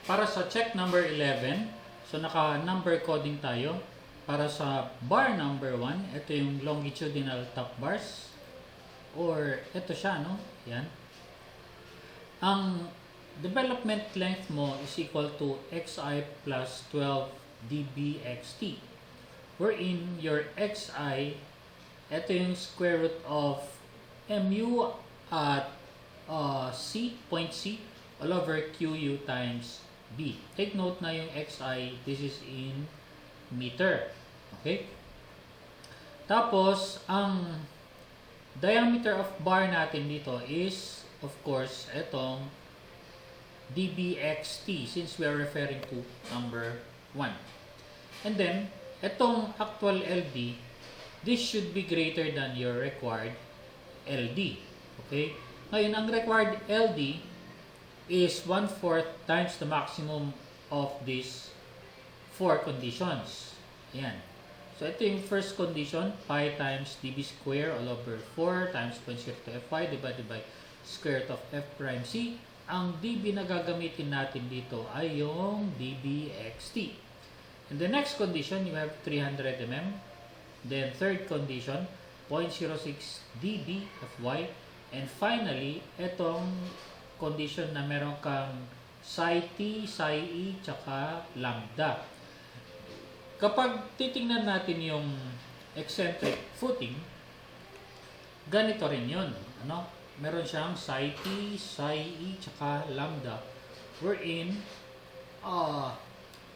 para sa check number 11, so naka-number coding tayo. Para sa bar number 1, ito yung longitudinal top bars. Or ito siya, no? Yan. Ang development length mo is equal to xi plus 12 dbxt. Wherein your xi, ito yung square root of mu at point C all over QU times B. Take note na yung xi, this is in meter. Okay? Tapos, ang diameter of bar natin dito is, of course, itong dbxt since we are referring to number 1. And then, itong actual LD, this should be greater than your required LD. Okay? Ngayon, ang required LD is 1/4 times the maximum of these 4 conditions. Ayan. So, ito yung first condition, pi times db square all over 4 times 0.02 fy divided by square root of f prime c. Ang db na gagamitin natin dito ay yung dbxt. In the next condition, you have 300 mm. Then, third condition, 0.06 db fy. And finally, itong condition na meron kang psi t, psi e, tsaka lambda. Kapag titingnan natin yung eccentric footing, ganito rin yun. Ano? Meron siyang psi t, psi e, tsaka lambda. Wherein,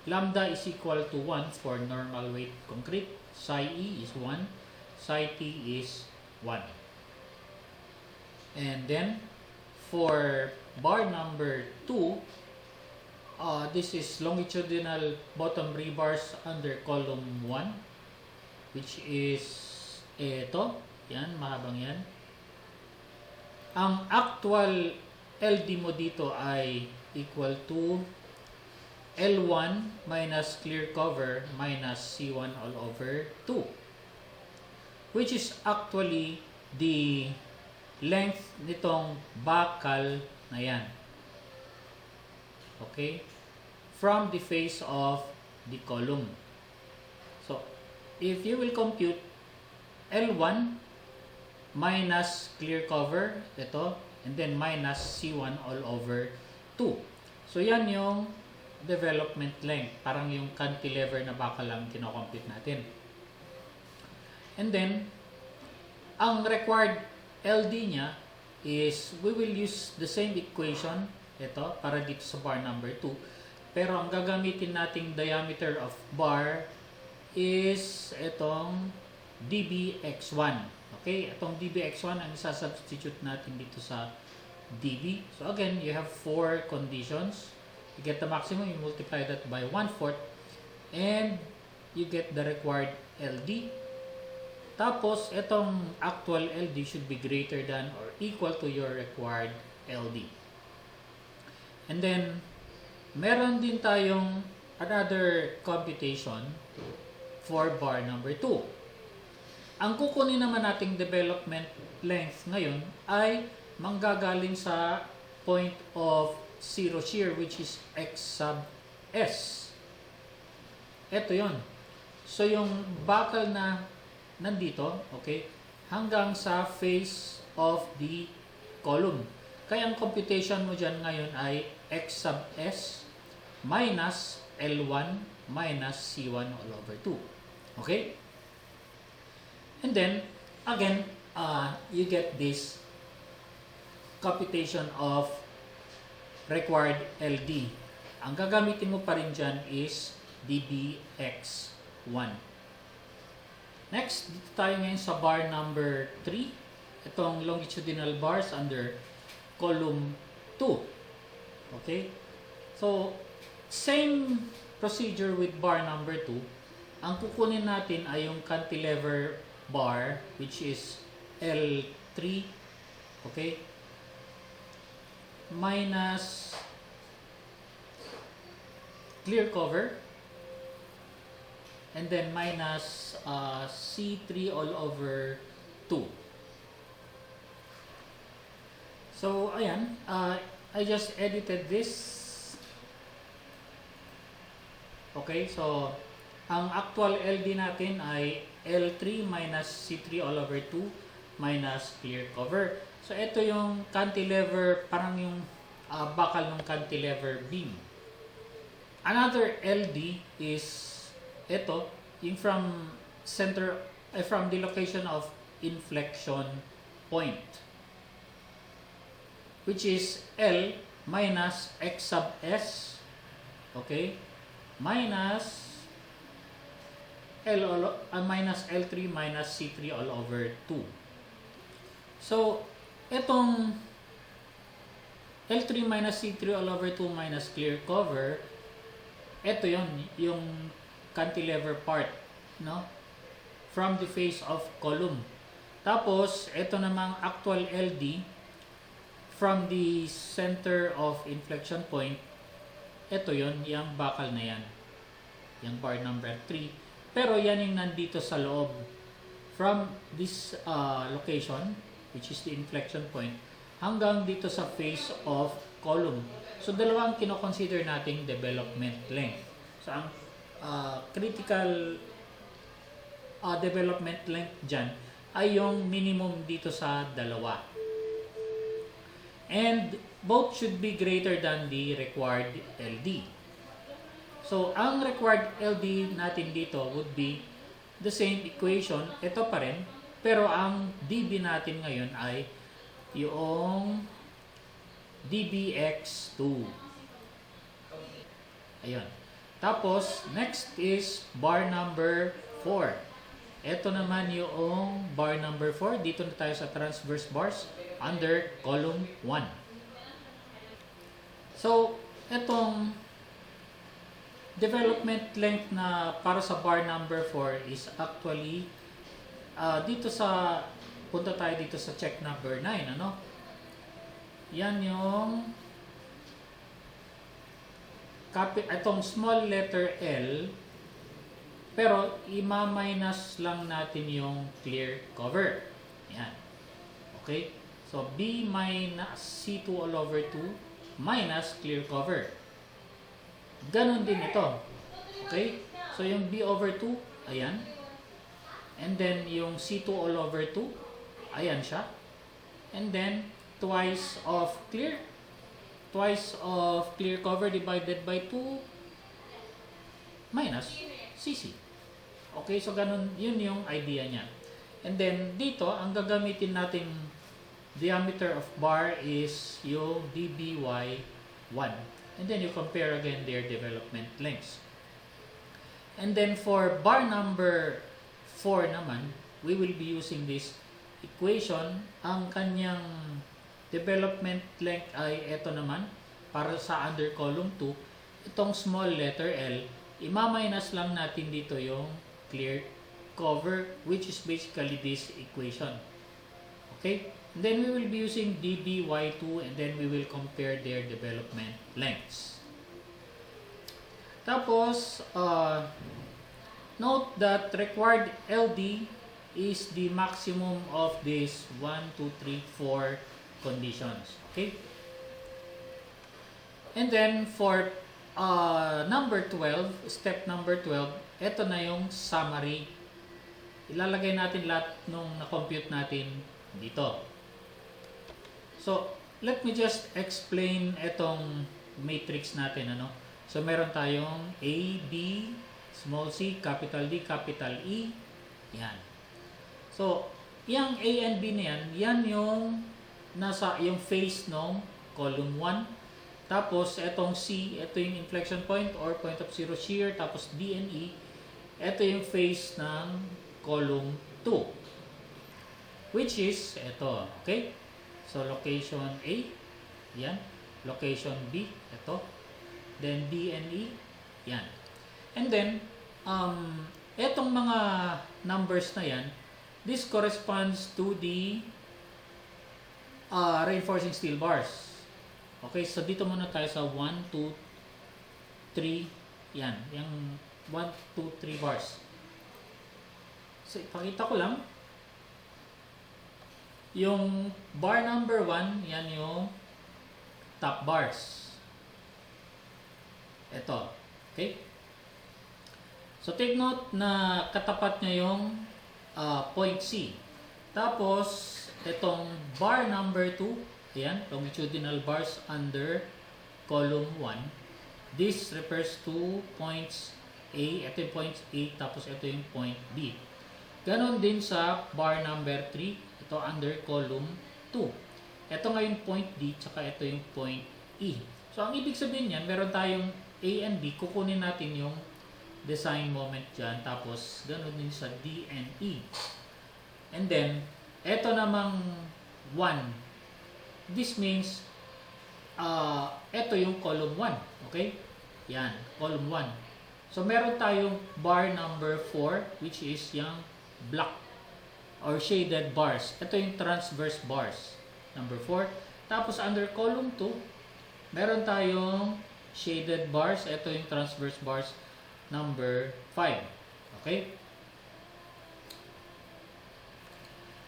lambda is equal to 1 for normal weight concrete. Psi e is 1. Psi t is 1. And then, for bar number 2, this is longitudinal bottom rebars under column 1, which is ito. Yan, mahabang yan. Ang actual LD mo dito ay equal to L1 minus clear cover minus C1 all over 2, which is actually the length nitong bakal na yan. Okay? From the face of the column. So, if you will compute L1 minus clear cover, ito, and then minus C1 all over 2. So, yan yung development length. Parang yung cantilever na bakal lang kinocompute natin. And then, ang required LD niya is, we will use the same equation, ito, para dito sa bar number 2. Pero ang gagamitin nating diameter of bar is itong dbx1. Okay? Itong dbx1 ang isa-substitute natin dito sa db. So again, you have 4 conditions. You get the maximum, you multiply that by 1/4, and you get the required LD. Tapos, itong actual LD should be greater than or equal to your required LD. And then, meron din tayong another computation for bar number 2. Ang kukunin naman nating development length ngayon ay manggagaling sa point of zero shear, which is x sub s. Ito yon. So, yung bakal na nandito, okay, hanggang sa face of the column. Kaya ang computation mo dyan ngayon ay x sub s minus L1 minus C1 all over 2. Okay? And then, again, you get this computation of required LD. Ang gagamitin mo pa rin dyan is dbx1. Next, dito tayo ngayon sa bar number 3. Itong longitudinal bars under column 2. Okay? So, same procedure with bar number 2. Ang kukunin natin ay yung cantilever bar, which is L3. Okay? Minus clear cover. And then minus C3 all over 2. So, ayan. I just edited this Okay, so ang actual LD natin ay L3 minus C3 all over 2 minus clear cover. So ito yung cantilever, parang yung bakal ng cantilever beam. Another LD is ito, yung from center, from the location of inflection point, which is L minus X sub S, okay, minus minus L3 minus C3 all over 2. So, itong L3 minus C3 all over 2 minus clear cover, ito yon yung cantilever part, no? From the face of column. Tapos, ito namang actual LD from the center of inflection point, ito yon, yung bakal na yan. Yung bar number 3. Pero yan yung nandito sa loob. From this location, which is the inflection point, hanggang dito sa face of column. So, dalawang kino-consider nating development length. So, ang critical development length dyan ay yung minimum dito sa dalawa. And both should be greater than the required LD. So, ang required LD natin dito would be the same equation. Ito pa rin. Pero ang dB natin ngayon ay yung dBx2. Ayun. Tapos, next is bar number 4. Ito naman yung bar number 4. Dito na tayo sa transverse bars under column 1. So, itong development length na para sa bar number 4 is actually dito sa, punta tayo dito sa check number 9, ano? Yan yung itong small letter L, pero ima-minus lang natin yung clear cover. Yan. Okay? So, B minus C2 all over 2 minus clear cover. Ganon din ito. Okay? So, yung B over 2, ayan. And then, yung C2 all over 2, ayan siya. And then, twice of clear cover divided by 2 minus CC. Okay, so ganun, yun yung idea niya. And then, dito, ang gagamitin nating diameter of bar is yung dBy1. And then, you compare again their development lengths. And then, for bar number 4 naman, we will be using this equation. Ang kanyang development length ay ito naman, para sa under column 2, itong small letter L, ima-minus lang natin dito yung clear cover, which is basically this equation. Okay? And then we will be using dBy2, and then we will compare their development lengths. Tapos, note that required LD is the maximum of these 1, 2, 3, 4 conditions. Okay? And then for number 12, step number 12, ito na yung summary. Ilalagay natin lahat nung na-compute natin dito. So, let me just explain itong matrix natin. Ano? So, meron tayong A, B, small c, capital D, capital E. Yan. So, yung A and B na yan, yan yung nasa yung face ng column 1. Tapos, itong C, ito yung inflection point or point of zero shear. Tapos, D and E, ito yung face ng column 2. Which is, ito. Okay? So, location A, yan. Location B, ito. Then, D and E, yan. And then, etong mga numbers na yan, this corresponds to the reinforcing steel bars. Okay, so dito muna tayo sa 1, 2, 3, yan. Yung 1, 2, 3 bars. So, ipakita ko lang. Yung bar number 1, yan yung top bars. Ito. Okay? So take note na katapat niya yung point C. Tapos, itong bar number 2, ayan, longitudinal bars under column 1. This refers to points A, ito yung point A, tapos ito yung point B. Ganon din sa bar number 3, ito under column 2. Ito ngayon point D, tsaka ito yung point E. So, ang ibig sabihin niyan, meron tayong A and B, kukunin natin yung design moment dyan, tapos ganon din sa D and E. And then, eto namang 1. This means, eto yung column 1. Okay? Yan, column 1. So, meron tayong bar number 4, which is yung black or shaded bars. Ito yung transverse bars. Number 4. Tapos, under column 2, meron tayong shaded bars. Ito yung transverse bars number 5. Okay?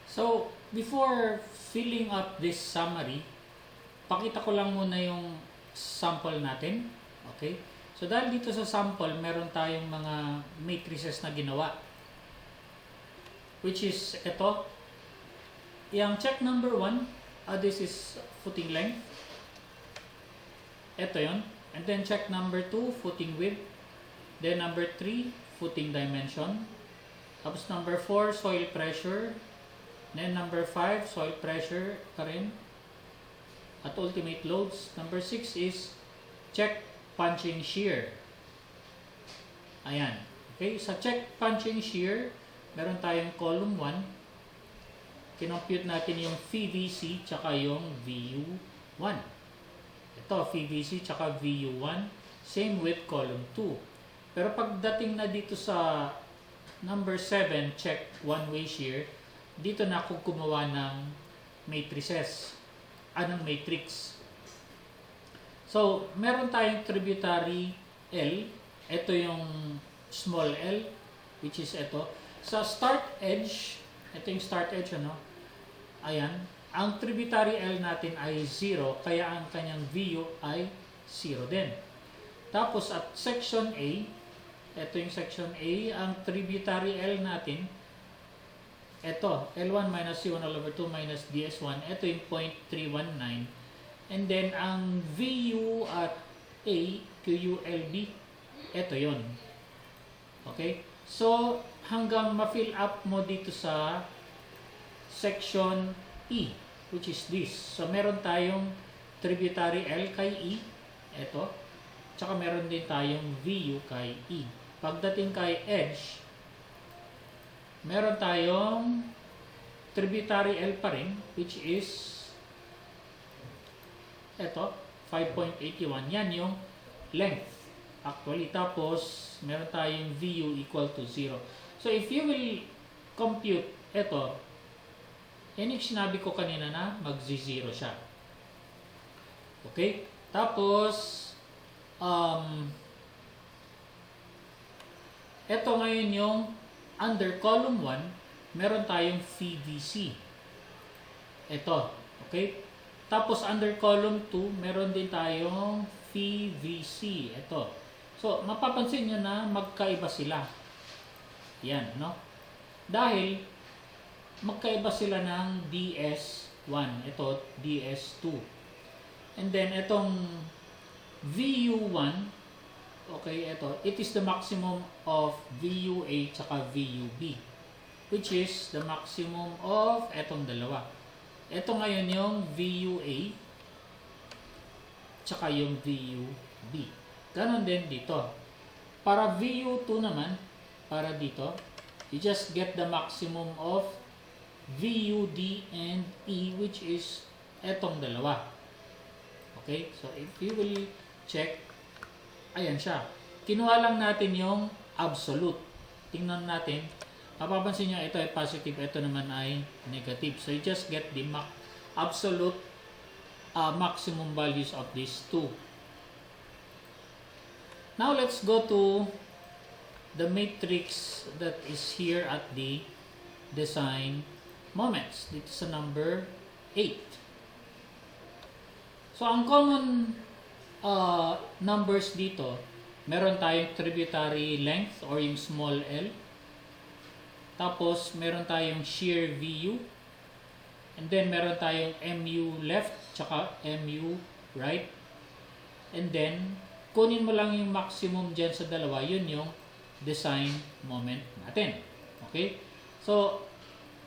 So, before filling up this summary, pakita ko lang muna yung sample natin. Okay? So, dahil dito sa sample, meron tayong mga matrices na ginawa. Which is, ito. Yung check number 1, this is footing length. Ito yon. And then check number 2, footing width. Then number 3, footing dimension. Tapos number 4, soil pressure. Then number 5, soil pressure pa rin at ultimate loads. Number 6 is check punching shear. Ayan. Okay, sa check punching shear, meron tayong column 1. Kinompute natin yung VVC tsaka yung VU1. Ito, VVC tsaka VU1. Same with column 2. Pero pagdating na dito sa number 7, check one-way shear, dito na ako gumawa ng matrices. Anong matrix? So, meron tayong tributary L. Ito yung small l, which is ito. Sa start edge, ito yung start edge, ano? Ayan. Ang tributary L natin ay 0, kaya ang kanyang VU ay 0 din. Tapos at section A, ito yung section A, ang tributary L natin, ito, L1 minus C1 all over 2 minus DS1. Ito yung 0.319. And then, ang VU at A, QULB, ito yon. Okay? So, hanggang ma-fill up mo dito sa section E, which is this. So, meron tayong tributary L kay E. Ito. Tsaka meron din tayong VU kay E. Pagdating kay edge, meron tayong tributary L pa rin, which is eto, 5.81. Yan yung length. Actually, tapos meron tayong VU equal to 0. So, if you will compute eto, yan yung sinabi ko kanina na mag-0 siya. Okay? Tapos, eto ngayon yung under column 1, meron tayong VVC. Ito. Okay? Tapos under column 2, meron din tayong VVC. Ito. So, mapapansin nyo na magkaiba sila. Yan, no? Dahil, magkaiba sila ng DS1. Ito, DS2. And then, itong VU1, okay, ito, it is the maximum of VUA tsaka VUB, which is the maximum of etong dalawa. Ito ngayon yung VUA tsaka yung VUB. Ganon din dito. Para VU2 naman, para dito, you just get the maximum of VUD and E, which is etong dalawa. Okay, so if you will check, ayan siya. Kinuha lang natin yung absolute. Tingnan natin. Mapapansin nyo, ito ay positive, ito naman ay negative. So, you just get the absolute maximum values of these two. Now, let's go to the matrix that is here at the design moments. Dito sa number 8. So, ang common numbers dito meron tayong tributary length or yung small l. Tapos, meron tayong shear VU. And then, meron tayong MU left, tsaka MU right. And then, kunin mo lang yung maximum dyan sa dalawa. Yun yung design moment natin. Okay? So,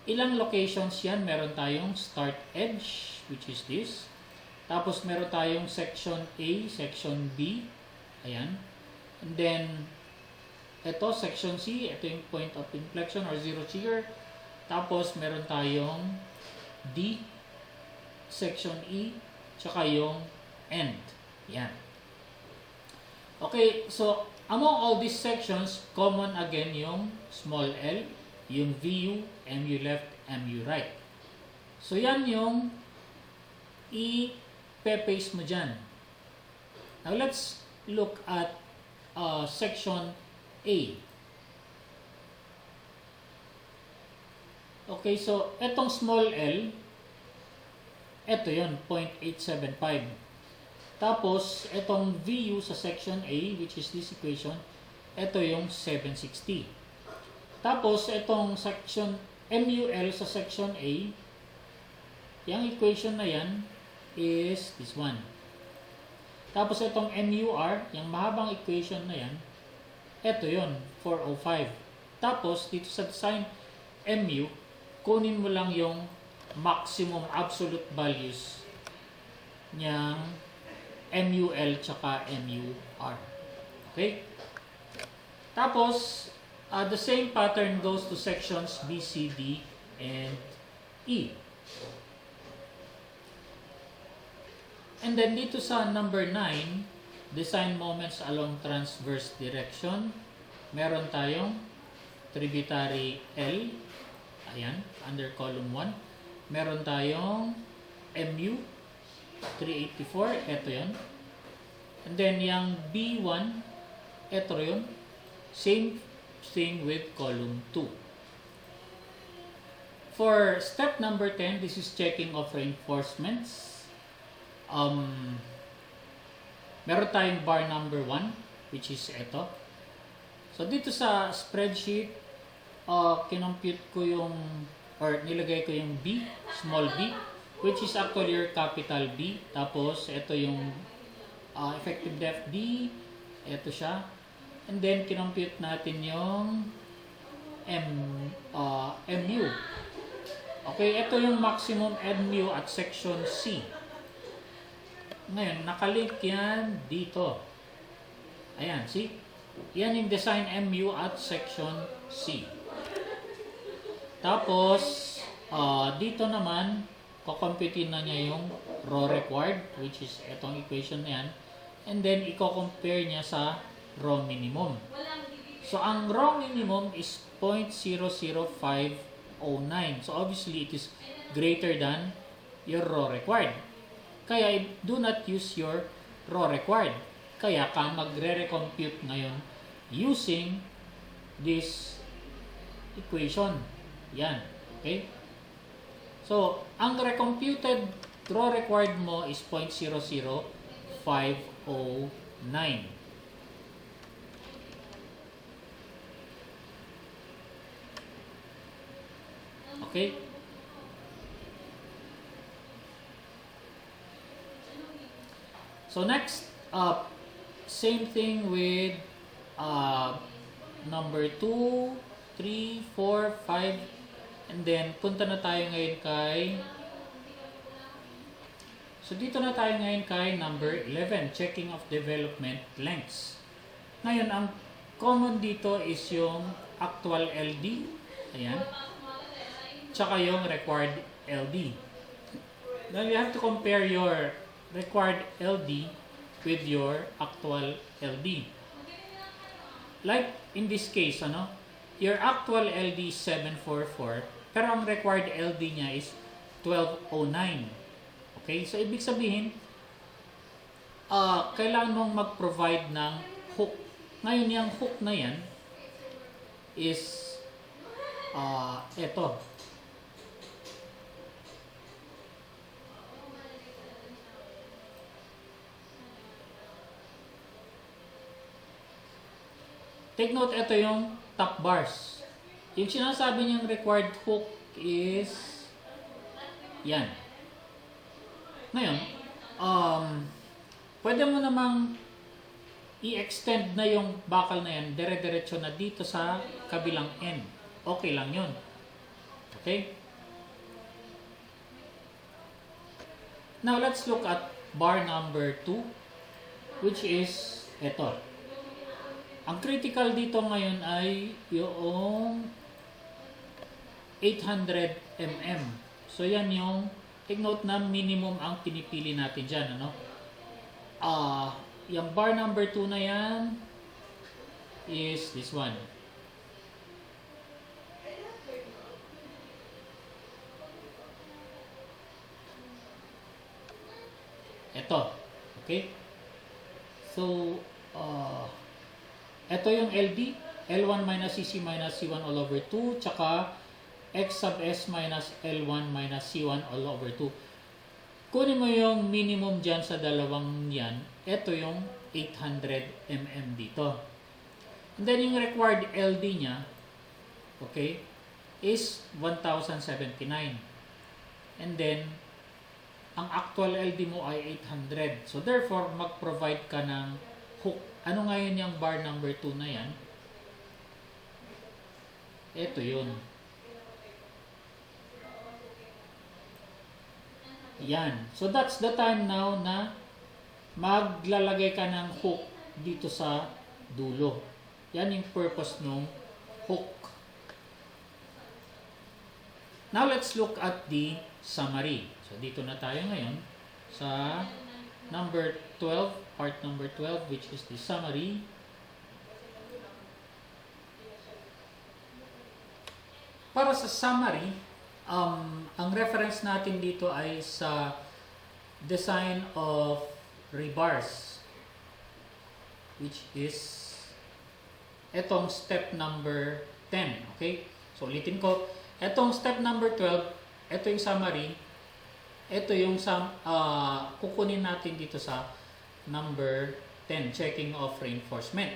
ilang locations yan? Meron tayong start edge, which is this. Tapos, meron tayong section A, section B. Ayan. And then, ito, section C. Ito yung point of inflection or zero shear. Tapos, meron tayong D, section E, tsaka yung end. Yan. Okay, so, among all these sections, common again yung small l, yung VU, MU left, MU right. So, yan yung i-paste mo dyan. Now, let's look at section A. Okay, so, etong small l, eto yun, 0.875. Tapos, etong VU sa section A, which is this equation, eto yung 760. Tapos, etong section MUL sa section A, yung equation na yan is this one. Tapos, etong MUR, yung mahabang equation na yan, eto yun, 405. Tapos, dito sa design MU, kunin mo lang yung maximum absolute values niyang MUL tsaka MUR. Okay? Tapos, the same pattern goes to sections B, C, D, and E. And then dito sa number 9, design moments along transverse direction, meron tayong tributary L, ayan, under column 1. Meron tayong MU, 384, eto yun. And then yung B1, eto yun. Same thing with column 2. For step number 10, this is checking of reinforcements. Meron tayong bar number 1, which is eto. So dito sa spreadsheet, kinompute ko yung, or nilagay ko yung B, small b, which is actually your capital B. Tapos, ito yung effective depth D. Ito siya. And then, kinompute natin yung MU. Okay, ito yung maximum MU at section C. Ngayon, nakalink yan dito. Ayan, see? Yan yung design MU at section C. Tapos, dito naman, kukomputin na niya yung raw required, which is etong equation na yan. And then, i-compare niya sa raw minimum. So, ang raw minimum is 0.00509. So, obviously, it is greater than your raw required. Kaya, do not use your raw required. Kaya, ka magre-recompute ngayon using this equation. Yan. Okay? So, ang recomputed raw required mo is 0.00509. Okay? So, next, same thing with number 2, 3, 4, 5, and then punta na tayo ngayon kay, so dito na tayo ngayon kay number 11, checking of development lengths. Ngayon, ang common dito is yung actual LD, ayan, tsaka yung required LD. Now, you have to compare your required LD with your actual LD. Like in this case, your actual LD is 744, pero ang required LD niya is 1209. Okay? So, ibig sabihin, kailangan mong mag-provide ng hook. Ngayon, yung hook na yan is ito. take note, ito yung top bars. Yung sinasabi niyang required hook is yan. Ngayon, pwede mo namang i-extend na yung bakal na yan, dire-diretso na dito sa kabilang end. Okay lang yun. Okay? Now, let's look at bar number 2, which is ito. Ang critical dito ngayon ay yung 800 mm. So, yan yung, take note na minimum ang pinipili natin dyan. Ano? Yung bar number 2 na yan is this one. Ito. Okay? So, ito yung LD. L1 minus CC minus C1 all over 2. Tsaka X sub S minus L1 minus C1 all over 2. Kunin mo yung minimum dyan sa dalawang yan. Ito yung 800 mm dito. And then yung required LD niya, okay, is 1079. And then, ang actual LD mo ay 800. So therefore, mag-provide ka ng hook. Ano ngayon yung bar number 2 na yan? Ito yun. Yan. So that's the time now na maglalagay ka ng hook dito sa dulo. Yan yung purpose ng hook. Now let's look at the summary. So dito na tayo ngayon sa number 12, part number 12, which is the summary. Para sa summary, ang reference natin dito ay sa design of rebars, which is etong step number 10. Okay? So ulitin ko, etong step number 12, ito yung summary, ito yung kukunin natin dito sa number 10, checking of reinforcement.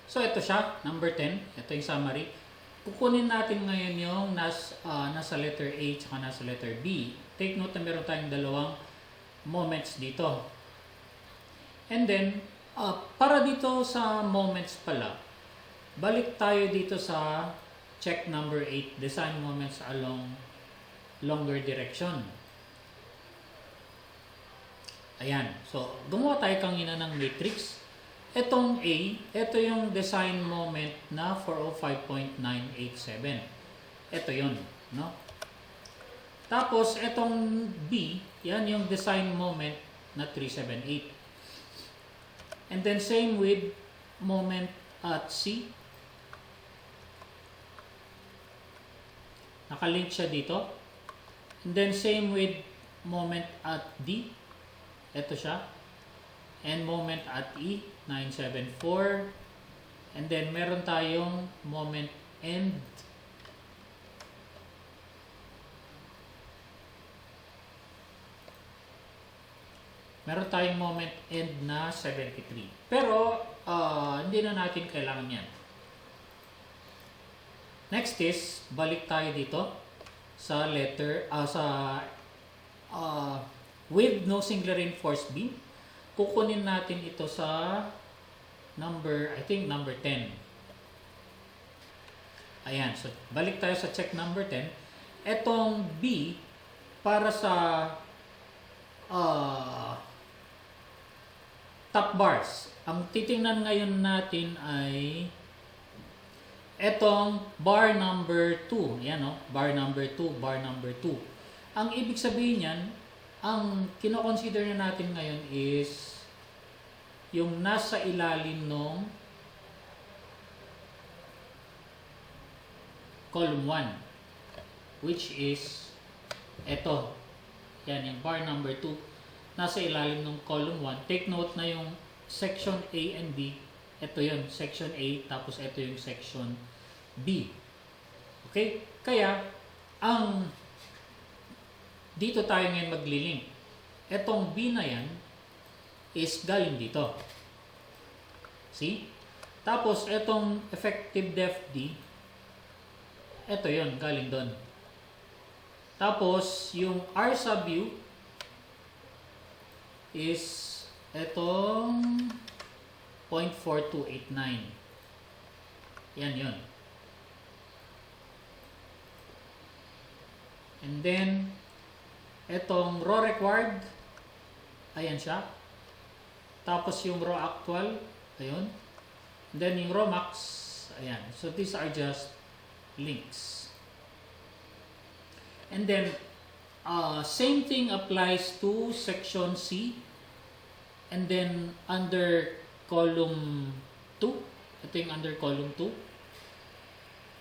So ito siya, number 10, ito yung summary. Kukunin natin ngayon yung nasa letter A at nasa letter B. Take note na meron tayong dalawang moments dito. And then, para dito sa moments pala, balik tayo dito sa check number 8, design moments along longer direction. Ayan. So, gumawa tayo kanina ng matrix. Etong A, ito yung design moment na 405.987. Ito yun, no? Tapos, etong B, yan yung design moment na 378. And then, same with moment at C. Nakalink siya dito. And then, same with moment at D. Ito siya. And moment at E, 974. And then, meron tayong moment end. Meron tayong moment end na 73. Pero, hindi na natin kailangan yan. Next is, balik tayo dito sa letter, with no singular reinforced beam. Kukunin natin ito sa number, I think number 10. Ayan, so balik tayo sa check number 10. Etong B, para sa top bars. Ang titingnan ngayon natin ay etong bar number 2. Ayan, no? Bar number 2, bar number 2. Ang ibig sabihin yan, ang kino-consider na natin ngayon is yung nasa ilalim ng column 1, which is ito. Yan, yung bar number 2 nasa ilalim ng column 1. Take note na yung section A and B, ito yun, section A, tapos ito yung section B. Okay? Kaya, dito tayo ngayon maglilink. Etong B na yan is galing dito. See? Tapos, etong effective def D, eto yon galing doon. Tapos, yung R sub U is etong 0.4289. Yan yun. And then, etong raw required, ayan siya. Tapos yung raw actual, ayun. And then yung raw max, ayan. So these are just links. And then, same thing applies to section C. And then, under column 2, ito yung under column 2.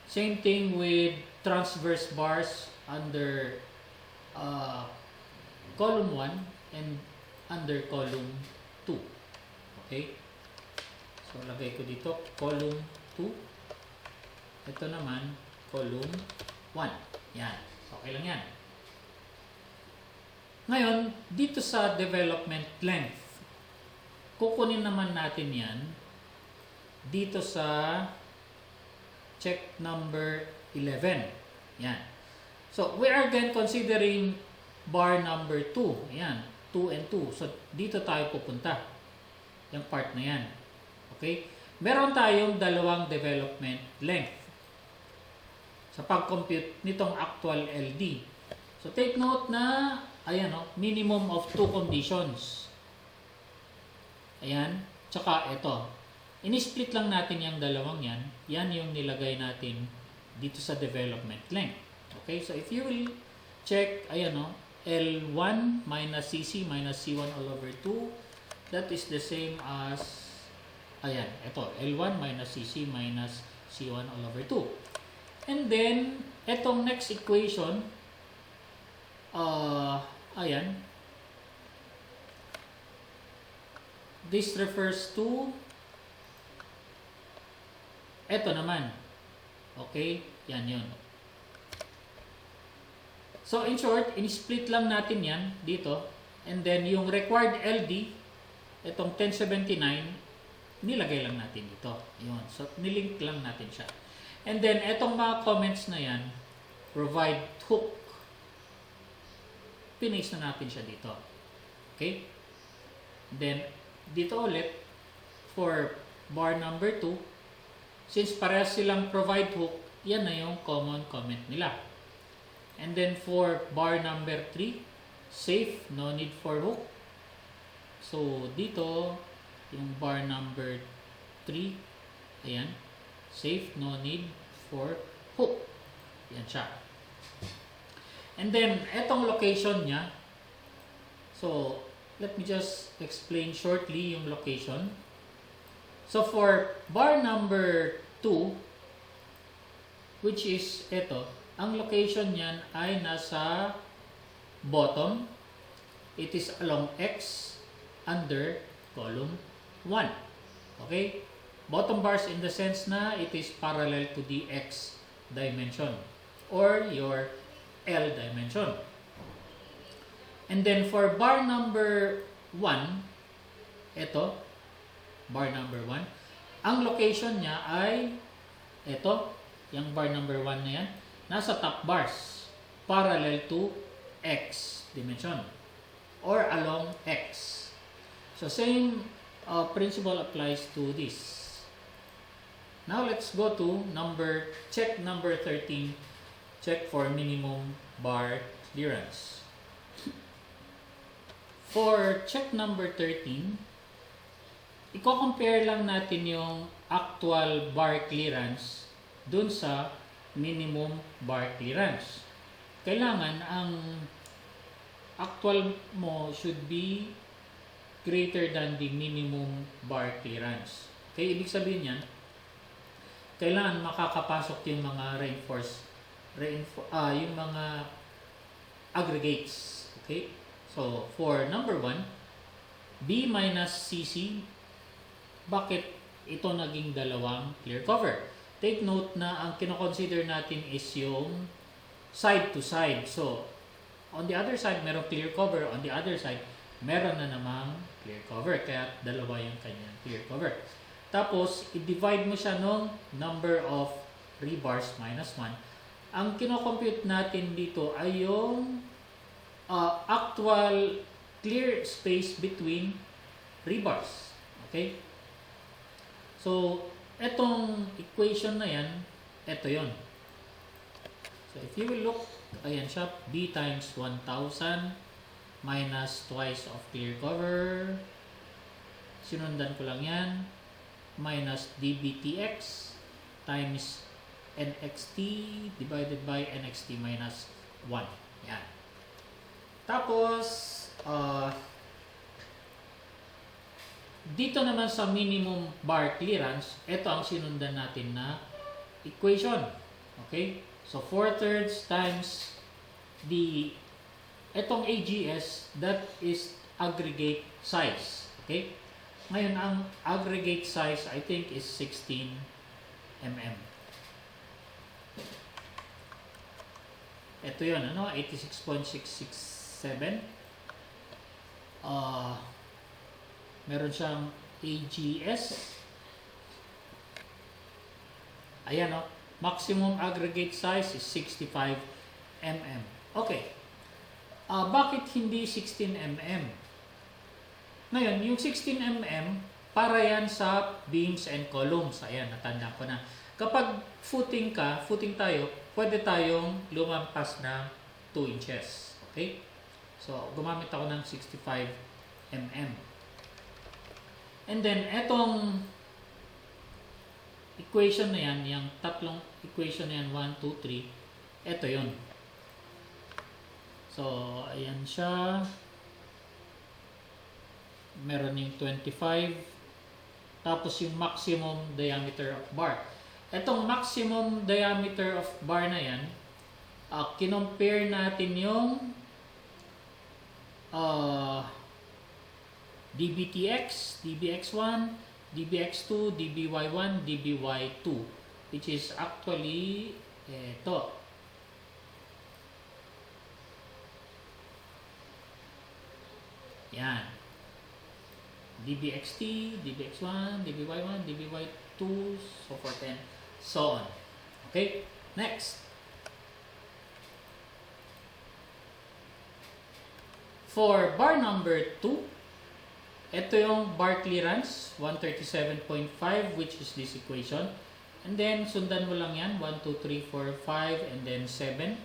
Same thing with transverse bars under column 1 and under column 2. Okay? So, lagay ko dito, column 2. Ito naman, column 1. Yan. Okay lang yan. Ngayon, dito sa development length, kukunin naman natin yan dito sa check number 11. Yan. So, we are then considering bar number 2. Yan. 2 and 2. So, dito tayo pupunta. Yung part na yan. Okay? Meron tayong dalawang development length sa pag-compute nitong actual LD. So, take note na, ayan o, minimum of 2 conditions. Ayan. Tsaka ito. Ini-split lang natin yung dalawang yan. Yan yung nilagay natin dito sa development length. Okay? So, if you will check, ayan o, L1 minus CC minus C1 all over 2, that is the same as, ayan, ito, L1 minus CC minus C1 all over 2. And then, etong next equation, ayan, this refers to eto naman. Okay? Yan yun. So, in short, in-split lang natin yan dito. And then, yung required LD, itong 1079, nilagay lang natin dito. Yun. So, nilink lang natin siya. And then, etong mga comments na yan, provide hook. Pinaste na natin siya dito. Okay? Then, dito ulit, for bar number 2, since parehas silang provide hook, yan na yung common comment nila. And then for bar number 3, safe, no need for hook. So, dito, yung bar number 3, ayan, safe, no need for hook. Yan siya. And then, etong location niya, so, let me just explain shortly yung location. So, for bar number 2, which is ito, ang location niyan ay nasa bottom. It is along X under column 1. Okay? Bottom bars in the sense na it is parallel to the X dimension or your L dimension. And then for bar number 1, ito, bar number 1, ang location niya ay ito, yung bar number 1 na yan, nasa top bars, parallel to X dimension or along X. So same principle applies to this. Now let's go to check number 13, check for minimum bar clearance. For check number 13, i-compare lang natin yung actual bar clearance dun sa minimum bar clearance. Kailangan ang actual mo should be greater than the minimum bar clearance. Kaya ibig sabihin yan, kailangan makakapasok yung mga yung mga aggregates. Okay? So, for number 1, B minus CC, bakit ito naging dalawang clear cover? Take note na ang kinoconsider natin is yung side to side. So, on the other side, meron clear cover. On the other side, meron na namang clear cover. Kaya dalawa yung kanyang clear cover. Tapos, i-divide mo siya ng number of rebars minus 1. Ang kino-compute natin dito ay yung actual clear space between rebars. Okay? So, etong equation na yan, eto yon. So, if you will look, ayan siya, B times 1,000 minus twice of clear cover. Sinundan ko lang yan. Minus dBtx times nxt divided by nxt minus 1. Yan. Tapos, dito naman sa minimum bar clearance, ito ang sinundan natin na equation. Okay? So, 4/3 times itong AGS, that is aggregate size. Okay? Ngayon, ang aggregate size, I think, is 16 mm. Ito yun, 86.667. Meron siyang AGS. Ayan, maximum aggregate size is 65 mm. Okay. Bakit hindi 16 mm? Ngayon, yung 16 mm, para yan sa beams and columns. Ayan, natanda ko na. Kapag footing tayo, pwede tayong lumampas ng 2 inches. Okay? So, gumamit ako ng 65 mm. And then, etong equation na yan, yung tatlong equation na yan, 1, 2, 3, eto yun. So, ayan siya. Meron yung 25. Tapos yung maximum diameter of bar. Etong maximum diameter of bar na yan, kinompare natin yung dBtx, dBx1, dBx2, dBy1, dBy2, which is actually ito. Yan. dBxt, dBx1, dBy1, dBy2, so forth and so on. Okay? Next. For bar number 2, ito yung bar clearance, 137.5, which is this equation. And then, sundan mo lang yan, 1, 2, 3, 4, 5, and then 7.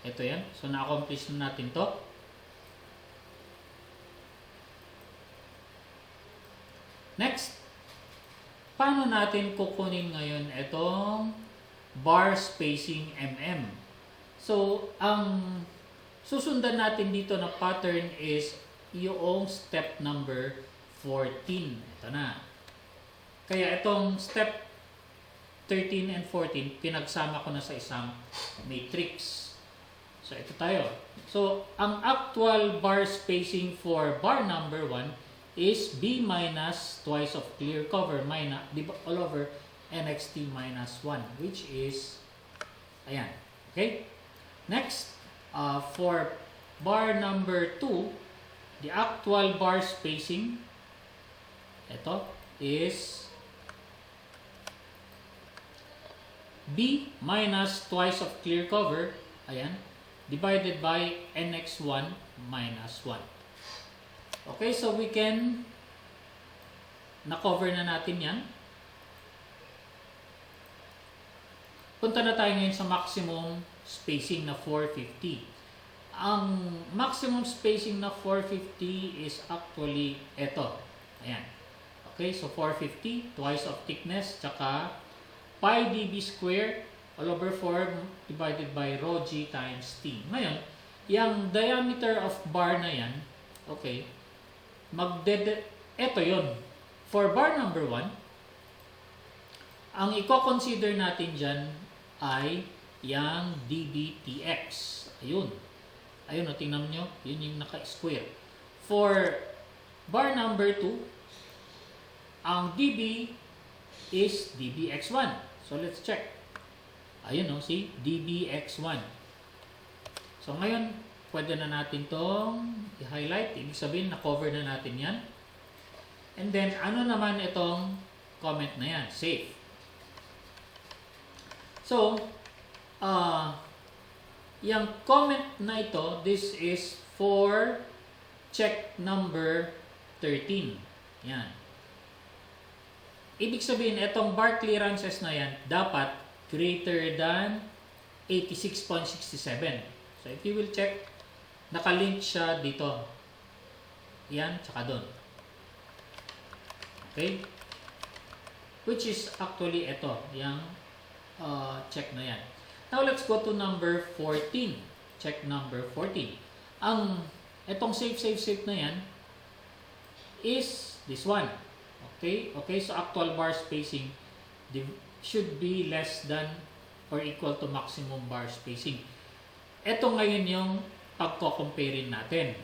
Ito yan. So, na-accomplish na natin to. Next, paano natin kukunin ngayon itong bar spacing mm? So, ang susundan natin dito na pattern is yung step number 14. Ito na. Kaya itong step 13 and 14, pinagsama ko na sa isang matrix. So, ito tayo. So, ang actual bar spacing for bar number 1 is B minus twice of clear cover minus all over nxt minus 1, which is ayan. Okay? Next, for bar number 2, the actual bar spacing ito is B minus twice of clear cover, ayan, divided by nx1 minus 1. Okay, so we can na-cover na natin yan. Punta na tayo ngayon sa maximum spacing na 450. Ang maximum spacing na 450 is actually ito. Ayan. Okay, so 450, twice of thickness, tsaka pi dB square all over 4 divided by rho g times t. Ngayon, yung diameter of bar na yan, okay, ito yun. For bar number 1, ang i-consider natin dyan ay yung dBtx. Ayun. Ayun, tingnan nyo. Yun yung naka-square. For bar number 2, ang dB is dBx1. So, let's check. Ayun, see? dBx1. So, ngayon, pwede na natin itong i-highlight. Ibig sabihin, na-cover na natin yan. And then, ano naman itong comment na yan? Safe. So, yung comment na ito, this is for check number 13. Yan. Ibig sabihin, itong bar clearances na yan, dapat greater than 86.67. So, if you will check, nakalink siya dito. Yan, tsaka doon. Okay? Which is actually ito, yung check na yan. Now, let's go to number 14. Check number 14. Itong safe na yan is this one. Okay? Okay, so actual bar spacing should be less than or equal to maximum bar spacing. Ito ngayon yung pagko-compare natin.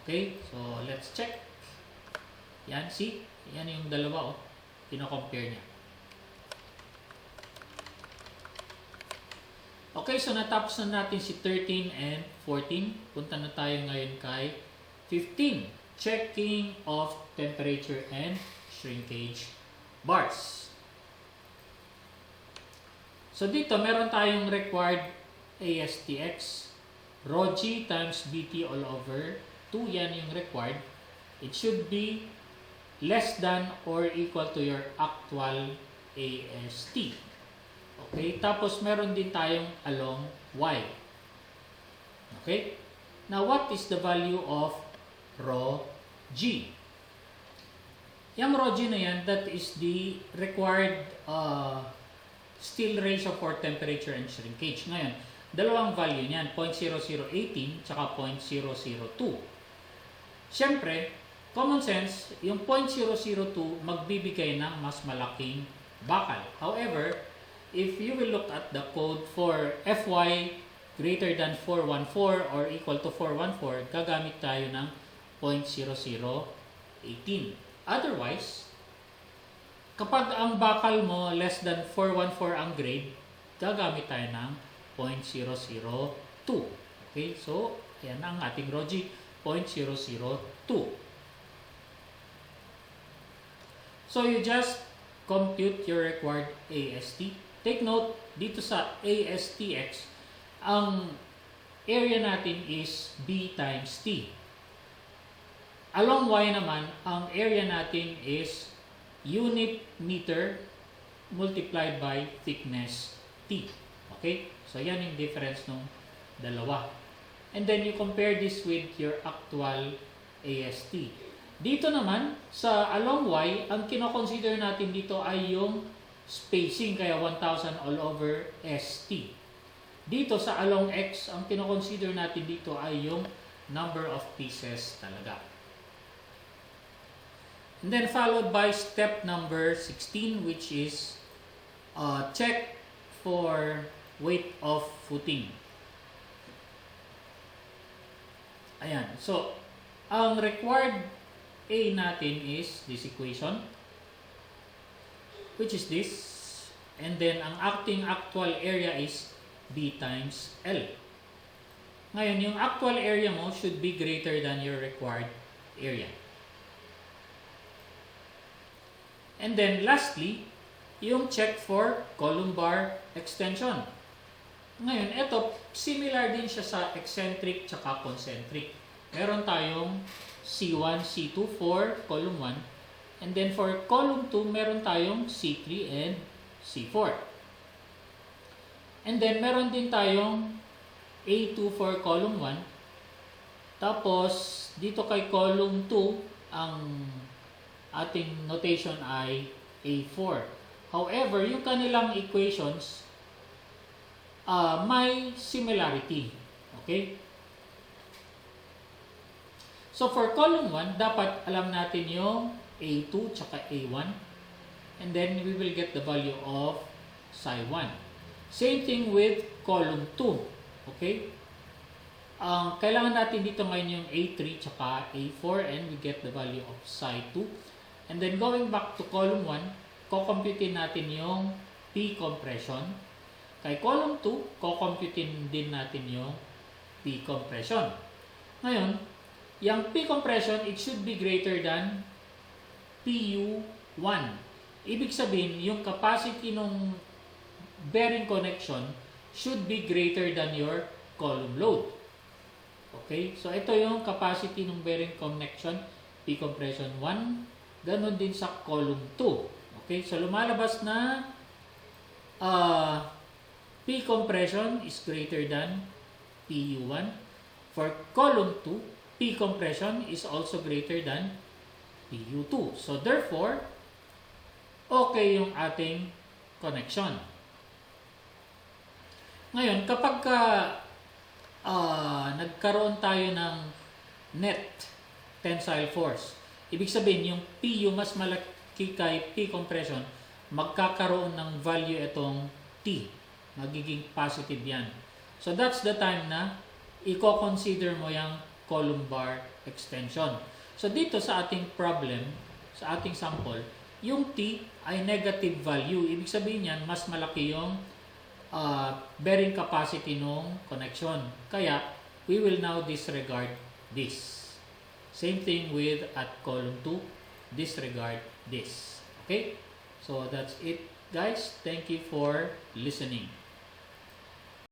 Okay? So, let's check. Yan, see? Yan yung dalawa, oh. Kino-compare niya. Okay, so natapos na natin si 13 and 14. Punta na tayo ngayon kay 15. Checking of temperature and shrinkage bars. So dito, meron tayong required ASTX. Rho G times BT all over 2. Yan yung required. It should be less than or equal to your actual AST. Okay, tapos meron din tayong along Y. Okay? Now, what is the value of Rho G? Yung Rho G na yan, that is the required still ratio for temperature and shrinkage. Ngayon, dalawang value niyan, 0.0018 tsaka 0.002. Siyempre, common sense, yung 0.002 magbibigay ng mas malaking bakal. However, if you will look at the code for Fy greater than 414 or equal to 414, gagamit tayo ng 0.0018. Otherwise, kapag ang bakal mo less than 414 ang grade, gagamit tayo ng 0.002. Okay, so ayan ang ating Rho G, 0.002. So you just compute your required AST. Take note, dito sa ASTX, ang area natin is B times T. Along Y naman, ang area natin is unit meter multiplied by thickness T. Okay? So, yan yung difference ng dalawa. And then, you compare this with your actual AST. Dito naman, sa along Y, ang kino-consider natin dito ay yung spacing, kaya 1,000 all over ST. Dito sa along X, ang kino-consider natin dito ay yung number of pieces talaga. And then followed by step number 16, which is check for weight of footing. Ayan. So, ang required A natin is this equation, which is this. And then, ang actual area is B times L. Ngayon, yung actual area mo should be greater than your required area. And then, lastly, yung check for column bar extension. Ngayon, ito, similar din siya sa eccentric tsaka concentric. Meron tayong C1, C2 for column 1. And then for column 2, meron tayong C3 and C4. And then meron din tayong A2 for column 1. Tapos, dito kay column 2, ang ating notation ay A4. However, yung kanilang equations, may similarity. Okay? So for column 1, dapat alam natin yung A2 tsaka A1. And then we will get the value of psi 1. Same thing with column 2. Okay? Kailangan natin dito ngayon yung A3 tsaka A4 and we get the value of psi 2. And then going back to column 1, kukomputin natin yung P compression. Kay column 2, kukomputin din natin yung P compression. Ngayon, yung P compression, it should be greater than PU1. Ibig sabihin, yung capacity ng bearing connection should be greater than your column load. Okay? So, ito yung capacity ng bearing connection, P compression 1. Ganon din sa column 2. Okay? So, lumalabas na P compression is greater than PU1. For column 2, P compression is also greater than PU2. So, therefore, okay yung ating connection. Ngayon, kapag nagkaroon tayo ng net tensile force, ibig sabihin, yung PU mas malaki kay P compression, magkakaroon ng value itong T. Magiging positive yan. So, that's the time na i-consider mo yung column bar extension. So, dito sa ating problem, sa ating sample, yung T ay negative value. Ibig sabihin yan, mas malaki yung bearing capacity ng connection. Kaya, we will now disregard this. Same thing with at column 2, disregard this. Okay? So, that's it, guys. Thank you for listening.